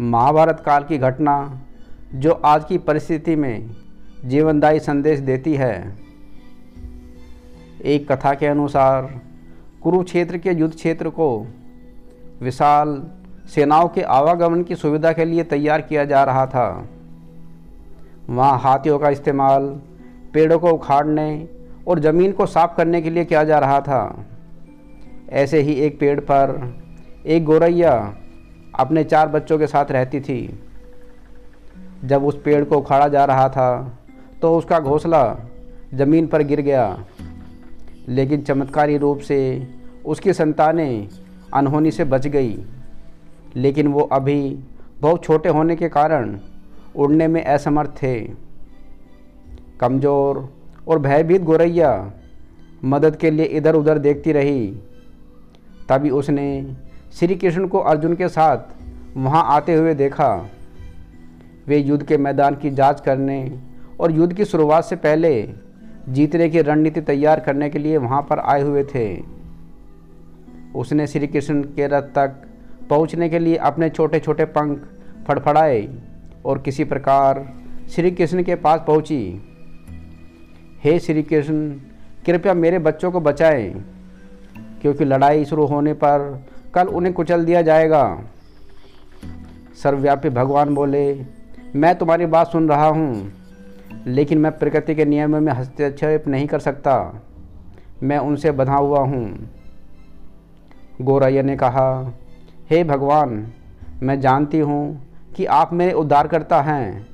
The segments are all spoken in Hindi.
महाभारत काल की घटना जो आज की परिस्थिति में जीवनदायी संदेश देती है। एक कथा के अनुसार कुरुक्षेत्र के युद्ध क्षेत्र को विशाल सेनाओं के आवागमन की सुविधा के लिए तैयार किया जा रहा था। वहाँ हाथियों का इस्तेमाल पेड़ों को उखाड़ने और ज़मीन को साफ करने के लिए किया जा रहा था। ऐसे ही एक पेड़ पर एक गौरैया अपने 4 बच्चों के साथ रहती थी। जब उस पेड़ को उखाड़ा जा रहा था तो उसका घोंसला ज़मीन पर गिर गया, लेकिन चमत्कारी रूप से उसकी संतानें अनहोनी से बच गई। लेकिन वो अभी बहुत छोटे होने के कारण उड़ने में असमर्थ थे। कमज़ोर और भयभीत गौरैया मदद के लिए इधर उधर देखती रही। तभी उसने श्री कृष्ण को अर्जुन के साथ वहां आते हुए देखा। वे युद्ध के मैदान की जांच करने और युद्ध की शुरुआत से पहले जीतने की रणनीति तैयार करने के लिए वहां पर आए हुए थे। उसने श्री कृष्ण के रथ तक पहुंचने के लिए अपने छोटे छोटे पंख फड़फड़ाए और किसी प्रकार श्री कृष्ण के पास पहुंची। हे श्री कृष्ण, कृपया मेरे बच्चों को बचाएं, क्योंकि लड़ाई शुरू होने पर कल उन्हें कुचल दिया जाएगा। सर्वव्यापी भगवान बोले, मैं तुम्हारी बात सुन रहा हूँ, लेकिन मैं प्रकृति के नियमों में हस्तक्षेप नहीं कर सकता। मैं उनसे बंधा हुआ हूँ। गौरैया ने कहा, हे भगवान, मैं जानती हूँ कि आप मेरे उद्धारकर्ता हैं।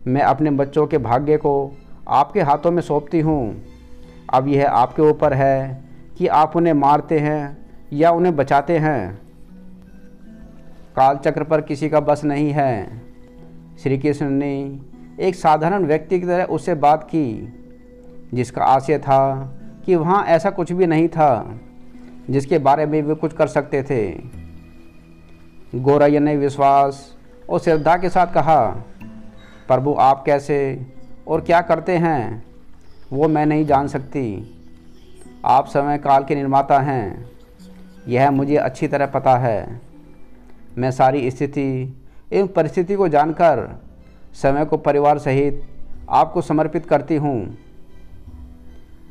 मैं अपने बच्चों के भाग्य को आपके हाथों में सौंपती हूँ। अब यह आपके ऊपर है कि आप उन्हें मारते हैं या उन्हें बचाते हैं। कालचक्र पर किसी का बस नहीं है। श्री कृष्ण ने एक साधारण व्यक्ति की तरह उससे बात की, जिसका आशय था कि वहाँ ऐसा कुछ भी नहीं था जिसके बारे में वे कुछ कर सकते थे। गौरैया ने विश्वास और श्रद्धा के साथ कहा, प्रभु आप कैसे और क्या करते हैं वो मैं नहीं जान सकती। आप समय काल के निर्माता हैं, यह मुझे अच्छी तरह पता है। मैं सारी स्थिति एवं परिस्थिति को जानकर समय को परिवार सहित आपको समर्पित करती हूँ।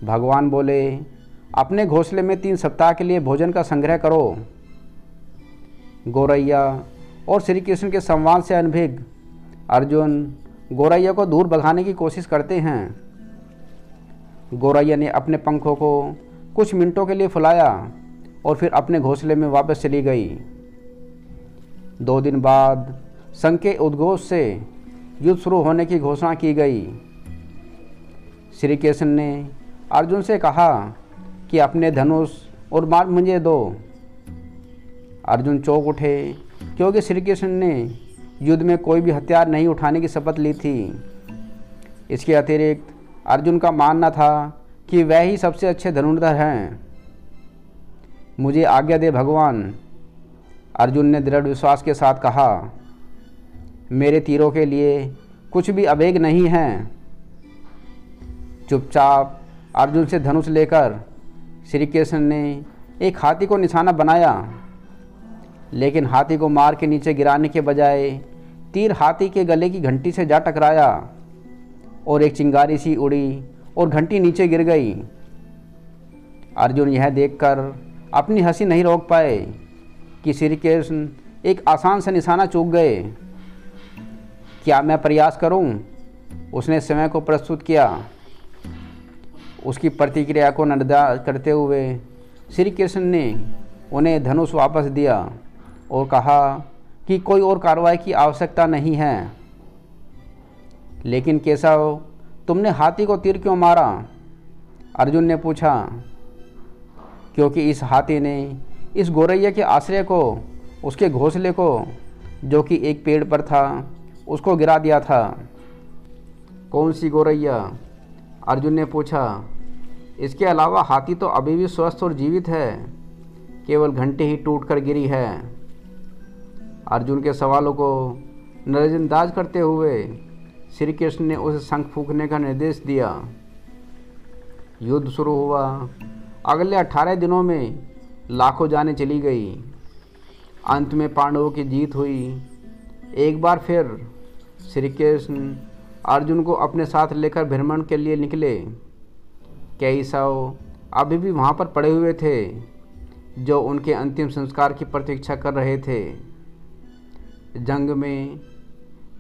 भगवान बोले, अपने घोंसले में 3 सप्ताह के लिए भोजन का संग्रह करो। गौरैया और श्री कृष्ण के संवाद से अनभिज्ञ अर्जुन गौरैया को दूर भगाने की कोशिश करते हैं। गौरैया ने अपने पंखों को कुछ मिनटों के लिए फुलाया और फिर अपने घोंसले में वापस चली गई। 2 दिन बाद संघ के उद्घोष से युद्ध शुरू होने की घोषणा की गई। श्री कृष्ण ने अर्जुन से कहा कि अपने धनुष और बाण मुझे दो। अर्जुन चौंक उठे, क्योंकि श्री कृष्ण ने युद्ध में कोई भी हथियार नहीं उठाने की शपथ ली थी। इसके अतिरिक्त अर्जुन का मानना था कि वह ही सबसे अच्छे धनुर्धर हैं। मुझे आज्ञा दे भगवान, अर्जुन ने दृढ़ विश्वास के साथ कहा। मेरे तीरों के लिए कुछ भी अवेग नहीं है। चुपचाप अर्जुन से धनुष लेकर श्री कृष्ण ने एक हाथी को निशाना बनाया, लेकिन हाथी को मार के नीचे गिराने के बजाय तीर हाथी के गले की घंटी से जा टकराया और एक चिंगारी सी उड़ी और घंटी नीचे गिर गई। अर्जुन यह देखकर अपनी हंसी नहीं रोक पाए कि श्री कृष्ण एक आसान सा निशाना चूक गए। क्या मैं प्रयास करूं? उसने समय को प्रस्तुत किया। उसकी प्रतिक्रिया को नजरअंदाज करते हुए श्री कृष्ण ने उन्हें धनुष वापस दिया और कहा कि कोई और कार्रवाई की आवश्यकता नहीं है। लेकिन केशव, तुमने हाथी को तीर क्यों मारा? अर्जुन ने पूछा। क्योंकि इस हाथी ने इस गौरैया के आश्रय को, उसके घोंसले को, जो कि एक पेड़ पर था, उसको गिरा दिया था। कौन सी गौरैया? अर्जुन ने पूछा। इसके अलावा हाथी तो अभी भी स्वस्थ और जीवित है, केवल घंटी ही टूट कर गिरी है। अर्जुन के सवालों को नजरअंदाज करते हुए श्री कृष्ण ने उसे शंख फूंकने का निर्देश दिया। युद्ध शुरू हुआ। अगले 18 दिनों में लाखों जानें चली गई। अंत में पांडवों की जीत हुई। एक बार फिर श्री कृष्ण अर्जुन को अपने साथ लेकर भ्रमण के लिए निकले। केशव अभी भी वहाँ पर पड़े हुए थे जो उनके अंतिम संस्कार की प्रतीक्षा कर रहे थे। जंग में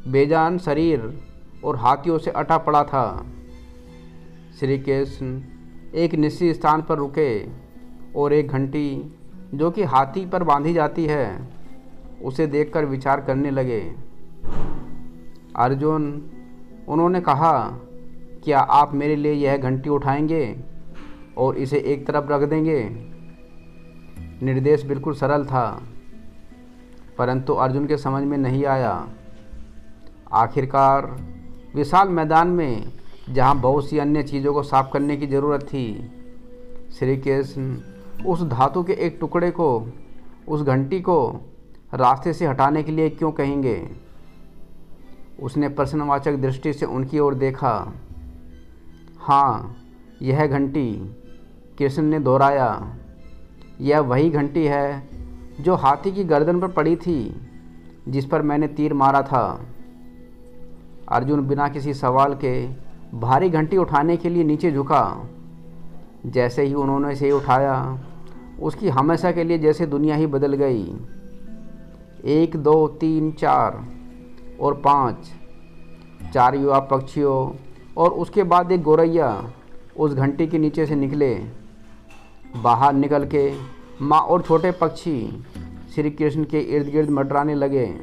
बेजान शरीर और हाथियों से अटा पड़ा था। श्री कृष्ण एक निश्चित स्थान पर रुके और एक घंटी जो कि हाथी पर बांधी जाती है उसे देखकर विचार करने लगे। अर्जुन, उन्होंने कहा, क्या आप मेरे लिए यह घंटी उठाएंगे और इसे एक तरफ रख देंगे? निर्देश बिल्कुल सरल था, परंतु अर्जुन के समझ में नहीं आया। आखिरकार विशाल मैदान में जहाँ बहुत सी अन्य चीज़ों को साफ करने की ज़रूरत थी, श्री कृष्ण उस धातु के एक टुकड़े को, उस घंटी को रास्ते से हटाने के लिए क्यों कहेंगे? उसने प्रश्नवाचक दृष्टि से उनकी ओर देखा। हाँ, यह घंटी, कृष्ण ने दोहराया, यह वही घंटी है जो हाथी की गर्दन पर पड़ी थी जिस पर मैंने तीर मारा था। अर्जुन बिना किसी सवाल के भारी घंटी उठाने के लिए नीचे झुका। जैसे ही उन्होंने इसे उठाया, उसकी हमेशा के लिए जैसे दुनिया ही बदल गई। 1 2 3 4 और 5 4 युवा पक्षियों और उसके बाद एक गौरैया उस घंटी के नीचे से निकले। बाहर निकल के माँ और छोटे पक्षी श्री कृष्ण के इर्द गिर्द मंडराने लगे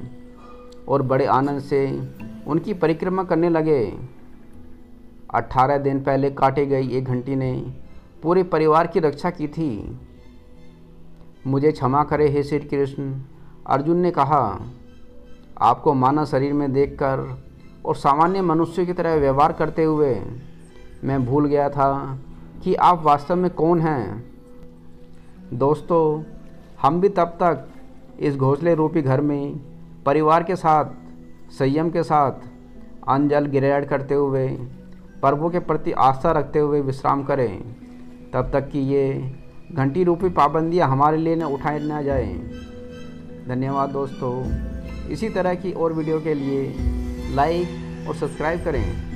और बड़े आनंद से उनकी परिक्रमा करने लगे। 18 दिन पहले काटी गई एक घंटी ने पूरे परिवार की रक्षा की थी। मुझे क्षमा करे हे श्री कृष्ण, अर्जुन ने कहा। आपको मानव शरीर में देखकर और सामान्य मनुष्य की तरह व्यवहार करते हुए मैं भूल गया था कि आप वास्तव में कौन हैं। दोस्तों, हम भी तब तक इस घोंसले रूपी घर में परिवार के साथ संयम के साथ अन्न जल ग्रहण करते हुए पर्वों के प्रति आस्था रखते हुए विश्राम करें, तब तक कि ये घंटी रूपी पाबंदियां हमारे लिए न उठाई ना जाएं। धन्यवाद दोस्तों। इसी तरह की और वीडियो के लिए लाइक और सब्सक्राइब करें।